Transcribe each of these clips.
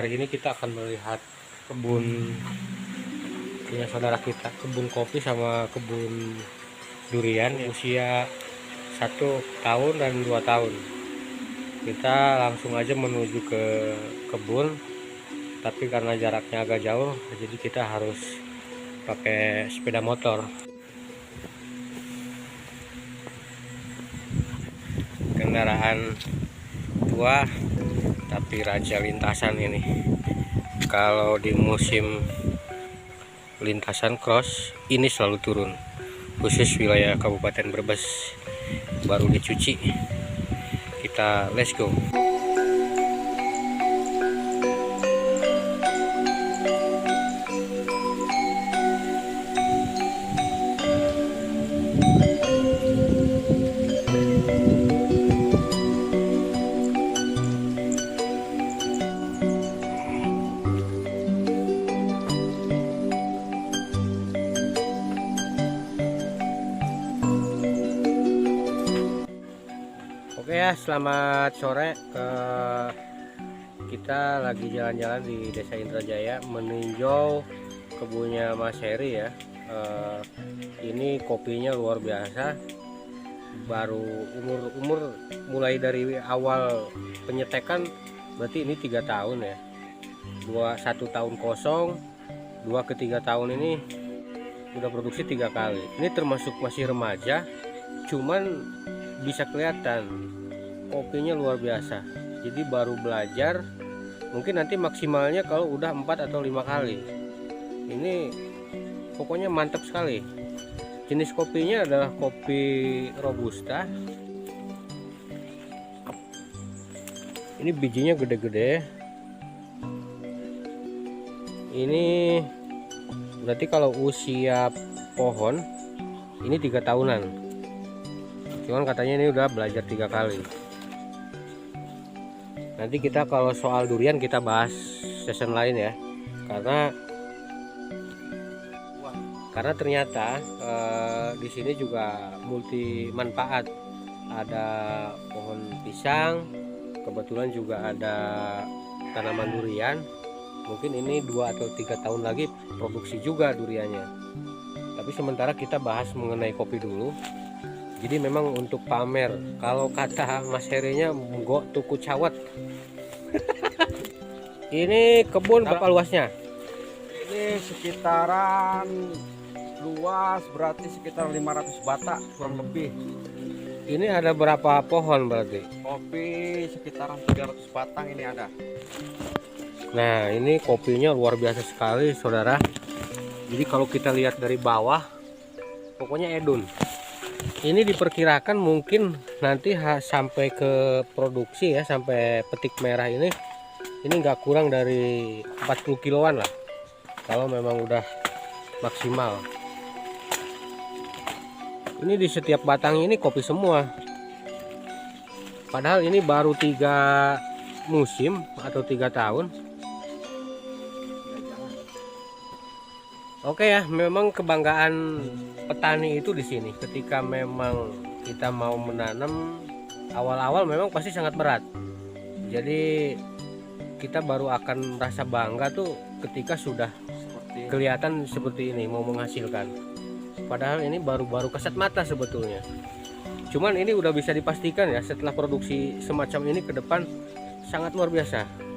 hari ini kita akan melihat kebun punya saudara kita, kebun kopi sama kebun durian yang usia 1 tahun dan 2 tahun. Kita langsung aja menuju ke kebun, tapi karena jaraknya agak jauh, jadi kita harus pakai sepeda motor. Kendaraan tua tapi raja lintasan ini. Kalau di musim lintasan cross ini selalu turun, khusus wilayah Kabupaten Brebes. Baru dicuci, kita let's go. Oke ya, selamat sore. Kita lagi jalan-jalan di Desa Indrajaya meninjau kebunnya Mas Heri ya. Ini kopinya luar biasa. Baru umur mulai dari awal penyetekan, berarti ini 3 tahun ya. 1 tahun kosong, 2 ke 3 tahun ini udah produksi 3 kali. Ini termasuk masih remaja, cuman bisa kelihatan kopinya luar biasa. Jadi baru belajar, mungkin nanti maksimalnya kalau udah 4 atau 5 kali. Ini pokoknya mantap sekali. Jenis kopinya adalah kopi robusta. Ini bijinya gede-gede. Ini berarti kalau usia pohon ini 3 tahunan. Cuman katanya ini udah belajar 3 kali. Nanti kita kalau soal durian kita bahas season lain ya, karena ternyata di sini juga multi manfaat. Ada pohon pisang, kebetulan juga ada tanaman durian. Mungkin ini 2 atau 3 tahun lagi produksi juga duriannya. Tapi sementara kita bahas mengenai kopi dulu. Jadi memang untuk pamer, kalau kata Mas Herinya enggak tuku cawat. Ini kebun berapa luasnya? Ini sekitaran luas berarti sekitar 500 batak kurang lebih. Ini ada berapa pohon berarti? Kopi sekitaran 300 batang ini ada. Nah, ini kopinya luar biasa sekali, saudara. Jadi kalau kita lihat dari bawah, pokoknya edun. Ini diperkirakan mungkin nanti sampai ke produksi ya, sampai petik merah ini nggak kurang dari 40 kiloan lah, kalau memang udah maksimal. Ini di setiap batang ini kopi semua. Padahal ini baru 3 musim atau 3 tahun. Oke ya, memang kebanggaan petani itu di sini. Ketika memang kita mau menanam, awal-awal memang pasti sangat berat. Jadi kita baru akan merasa bangga tuh ketika sudah kelihatan seperti ini mau menghasilkan. Padahal ini baru kasat mata sebetulnya. Cuman ini udah bisa dipastikan ya, setelah produksi semacam ini ke depan sangat luar biasa.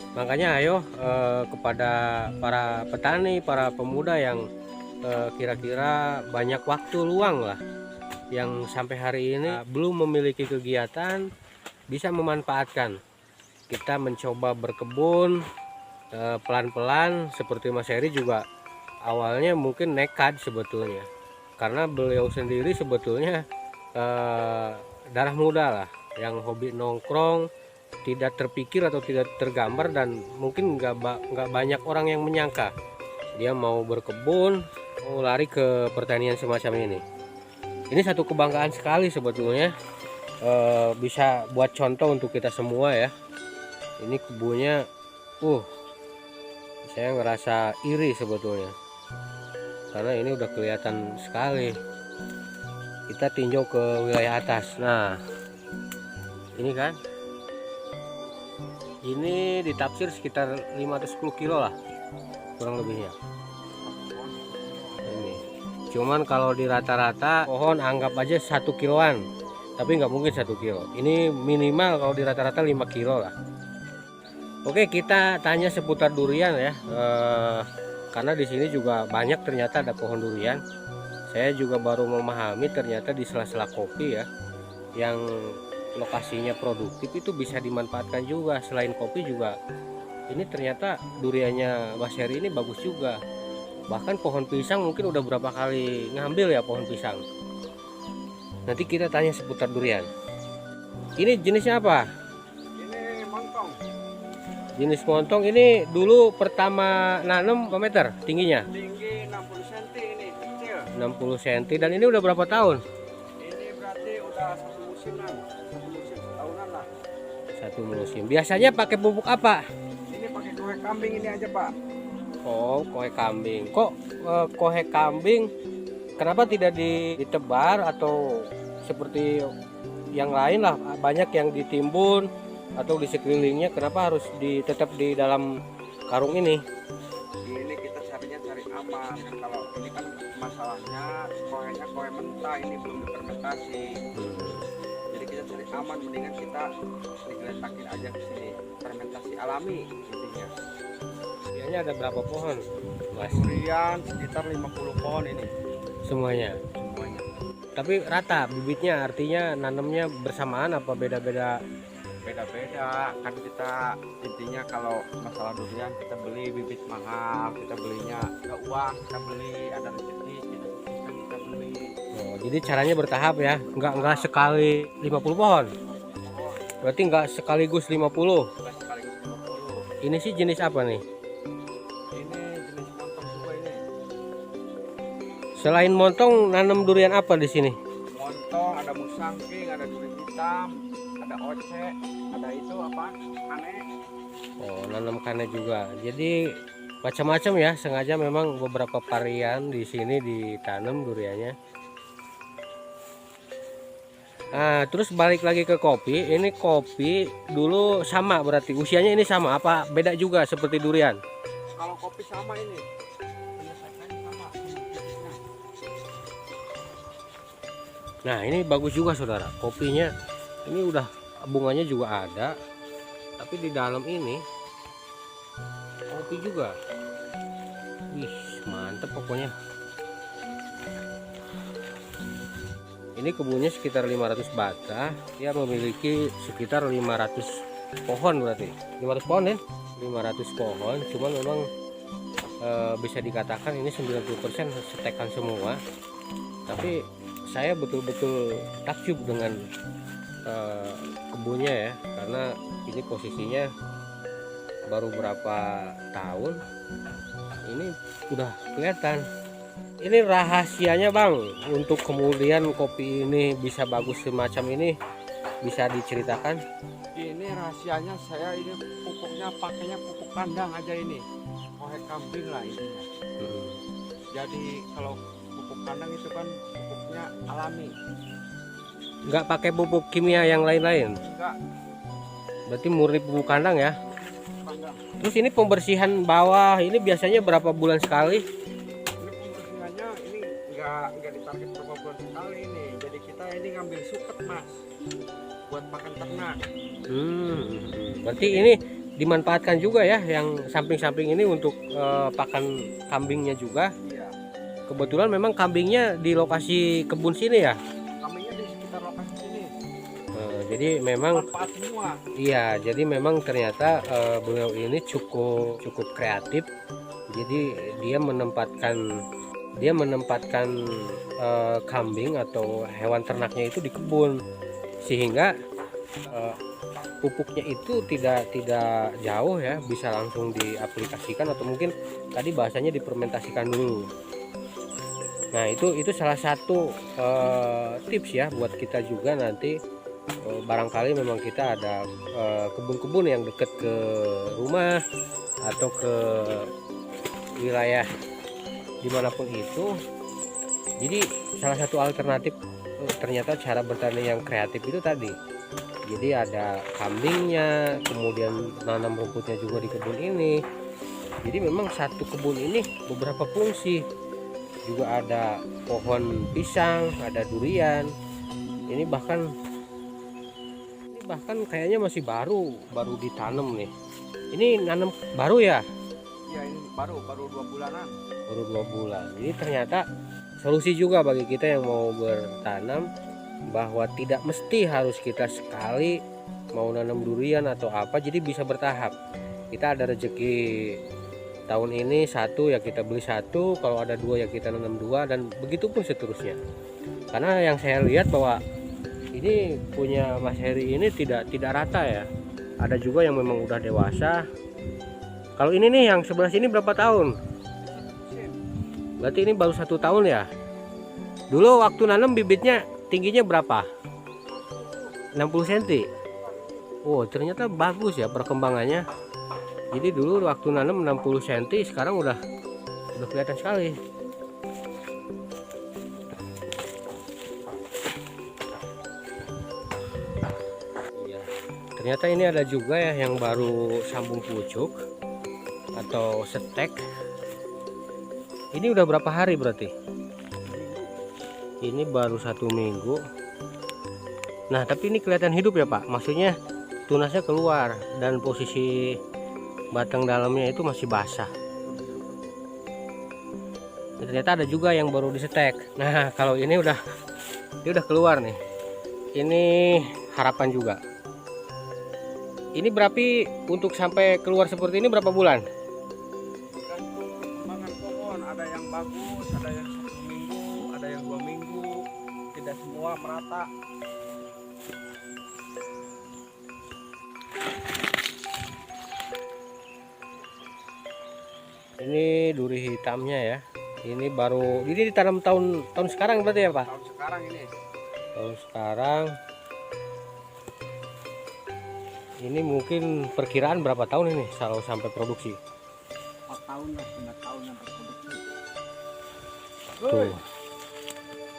Makanya ayo kepada para petani, para pemuda yang kira-kira banyak waktu luang lah, yang sampai hari ini belum memiliki kegiatan, bisa memanfaatkan. Kita mencoba berkebun pelan-pelan, seperti Mas Heri juga awalnya mungkin nekat sebetulnya, karena beliau sendiri sebetulnya darah muda lah, yang hobi nongkrong, tidak terpikir atau tidak tergambar, dan mungkin nggak banyak orang yang menyangka dia mau berkebun, mau lari ke pertanian semacam ini. Ini satu kebanggaan sekali sebetulnya, bisa buat contoh untuk kita semua ya. Ini kebunnya, saya ngerasa iri sebetulnya, karena ini udah kelihatan sekali. Kita tinjau ke wilayah atas. Nah, ini kan Ini ditaksir sekitar 510 kilo lah kurang lebihnya. Ini cuman kalau di rata-rata pohon anggap aja 1 kiloan, tapi nggak mungkin 1 kilo. Ini minimal kalau di rata-rata 5 kilo lah. Oke, kita tanya seputar durian ya, karena di sini juga banyak ternyata ada pohon durian. Saya juga baru memahami ternyata di sela-sela kopi ya, yang lokasinya produktif itu bisa dimanfaatkan juga. Selain kopi juga ini ternyata duriannya Mas Heri ini bagus juga. Bahkan pohon pisang mungkin udah berapa kali ngambil ya pohon pisang. Nanti kita tanya seputar durian. Ini jenisnya apa? Ini montong. Jenis montong ini dulu pertama nanam berapa meter tingginya? Tinggi 60 cm ini, kecil. 60 cm. Dan ini udah berapa tahun? Ini berarti udah satu musiman, satu musim setahunan lah. Satu musim. Biasanya pakai pupuk apa? Ini pakai kohe kambing ini aja Pak. Oh, kohe kambing. Kok kohe kambing kenapa tidak ditebar atau seperti yang lain lah, banyak yang ditimbun atau di sekelilingnya, kenapa harus tetap di dalam karung ini? Ini kita carinya cari aman. Kalau ini kan masalahnya kohenya kohe mentah, ini belum difermentasi. Jadi kita cari aman, mendingan kita digeletakin aja ke sini. Fermentasi alami intinya. Biasanya ada berapa pohon, Mas? Durian sekitar 50 pohon ini Semuanya. semuanya. Tapi rata bibitnya, artinya nanamnya bersamaan apa beda-beda? Beda-beda kan, kita intinya kalau masalah durian kita beli bibit mahal, kita belinya ke uang, kita beli ada rezeki kita beli. Oh, jadi caranya bertahap ya, nggak sekali 50 pohon. Berarti nggak sekaligus 50. Bukan sekaligus 50. Ini sih jenis apa nih? Ini jenis montong juga ini. Selain montong, nanam durian apa di sini? Montong, ada musangking, ada durian hitam, ada oce, ada itu apa? Aneh. Oh, nanam kane juga. Jadi macam-macam ya, sengaja memang beberapa varian di sini ditanam duriannya. Nah, terus balik lagi ke kopi. Ini kopi dulu sama berarti usianya ini sama apa beda juga seperti durian? Kalau kopi sama ini. Penyelesaiannya sama. Nah, ini bagus juga saudara. Kopinya ini udah bunganya juga ada. Tapi di dalam ini kopi juga. Wih, mantep pokoknya. Ini kebunnya sekitar 500 batah. Dia memiliki sekitar 500 pohon berarti. 500 pohon ya? 500 pohon. Cuman memang bisa dikatakan ini 90% setekan semua. Tapi saya betul-betul takjub dengan kebunnya ya, karena ini posisinya baru berapa tahun ini udah kelihatan. Ini rahasianya Bang untuk kemudian kopi ini bisa bagus semacam ini, bisa diceritakan? Ini rahasianya, saya ini pupuknya pakainya pupuk kandang aja ini, kohe kambing lah intinya. Jadi kalau pupuk kandang itu kan pupuknya alami, Nggak pakai pupuk kimia yang lain-lain? enggak Berarti murni pupuk kandang ya? kandang. Terus ini pembersihan bawah ini biasanya berapa bulan sekali? Ini pembersihannya ini enggak ditarget berapa bulan sekali ini. Jadi kita ini ngambil suket Mas buat pakan ternak. Berarti ini dimanfaatkan juga ya, yang samping-samping ini untuk pakan kambingnya juga. Iya. Kebetulan memang kambingnya di lokasi kebun sini ya. Kambingnya di sekitar lokasi sini. Jadi memang Manfaat semua. iya, jadi memang ternyata beliau ini cukup kreatif. Jadi dia menempatkan kambing atau hewan ternaknya itu di kebun, sehingga pupuknya itu tidak jauh ya, bisa langsung diaplikasikan atau mungkin tadi bahasanya difermentasikan dulu. Nah, itu salah satu tips ya buat kita juga nanti. Barangkali memang kita ada kebun-kebun yang dekat ke rumah atau ke wilayah dimanapun itu. Jadi salah satu alternatif ternyata cara bertani yang kreatif itu tadi, Jadi ada kambingnya, kemudian nanam rumputnya juga di kebun ini. Jadi memang satu kebun ini beberapa fungsi. Juga ada pohon pisang, ada durian. Ini bahkan kayaknya masih baru ditanam nih. Ini nanam baru ya? Iya, ini baru 2 bulanan. Baru 2 bulan. Ini ternyata solusi juga bagi kita yang mau bertanam, bahwa tidak mesti harus kita sekali mau nanam durian atau apa, jadi bisa bertahap. Kita ada rezeki tahun ini 1 ya kita beli 1, kalau ada 2 ya kita nanam 2, dan begitu pun seterusnya. Karena yang saya lihat bahwa ini punya Mas Heri ini tidak rata ya. Ada juga yang memang udah dewasa. Kalau ini nih yang sebelah sini berapa tahun? Berarti ini baru 1 tahun ya. Dulu waktu nanam bibitnya tingginya berapa? 60 cm. Oh, ternyata bagus ya perkembangannya. Jadi dulu waktu nanam 60 cm, sekarang udah kelihatan sekali. Iya. Ternyata ini ada juga ya yang baru sambung pucuk atau setek. Ini udah berapa hari berarti? Ini baru 1 minggu. Nah, tapi ini kelihatan hidup ya Pak. Maksudnya tunasnya keluar dan posisi batang dalamnya itu masih basah. Ternyata ada juga yang baru disetek. Nah, kalau ini udah keluar nih. Ini harapan juga. Ini berarti untuk sampai keluar seperti ini berapa bulan? Perkembangan pohon ada yang bagus, ada yang 1 minggu, ada yang 2 minggu, tidak semua merata. Ini duri hitamnya ya. Ini baru ditanam tahun sekarang berarti ya Pak? Tahun sekarang ini. Tahun sekarang. Ini mungkin perkiraan berapa tahun ini kalau sampai produksi? 4 tahun lah, 5 tahun yang berproduksi. Tuh.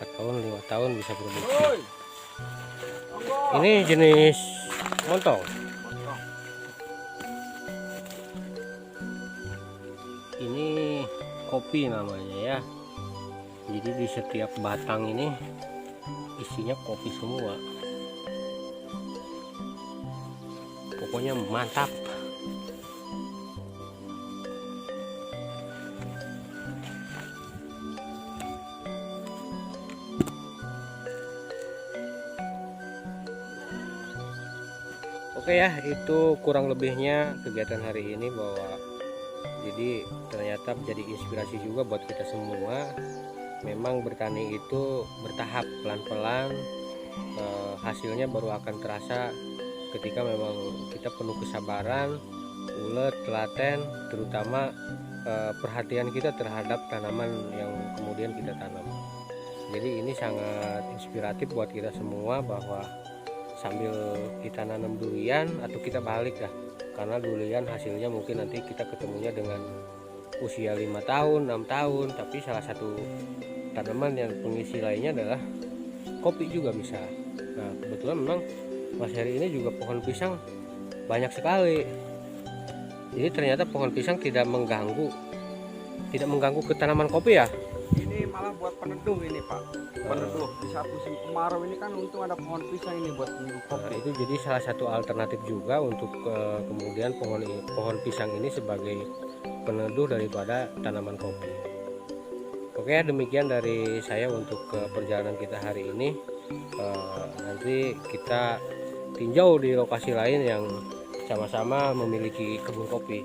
4 tahun, 5 tahun bisa produksi. Woi. Ini jenis montong. Ini kopi namanya ya. Jadi di setiap batang ini isinya kopi semua. Pokoknya mantap. Oke ya, itu kurang lebihnya kegiatan hari ini, bahwa jadi ternyata menjadi inspirasi juga buat kita semua. Memang bertani itu bertahap, pelan-pelan, hasilnya baru akan terasa ketika memang kita penuh kesabaran, ulet, telaten, terutama perhatian kita terhadap tanaman yang kemudian kita tanam. Jadi ini sangat inspiratif buat kita semua, bahwa sambil kita nanam durian atau kita balik dah, karena durian hasilnya mungkin nanti kita ketemunya dengan usia 5 tahun 6 tahun, tapi salah satu tanaman yang pengisi lainnya adalah kopi juga bisa. Nah, kebetulan memang Mas Heri ini juga pohon pisang banyak sekali. Jadi ternyata pohon pisang tidak mengganggu ke tanaman kopi ya. Ini malah buat peneduh ini Pak. Peneduh di saat musim kemarau ini kan untung ada pohon pisang ini buat peneduh kopi. Nah, itu jadi salah satu alternatif juga untuk kemudian pohon pisang ini sebagai peneduh daripada tanaman kopi. Oke, demikian dari saya untuk perjalanan kita hari ini. Nanti kita tinjau di lokasi lain yang sama-sama memiliki kebun kopi.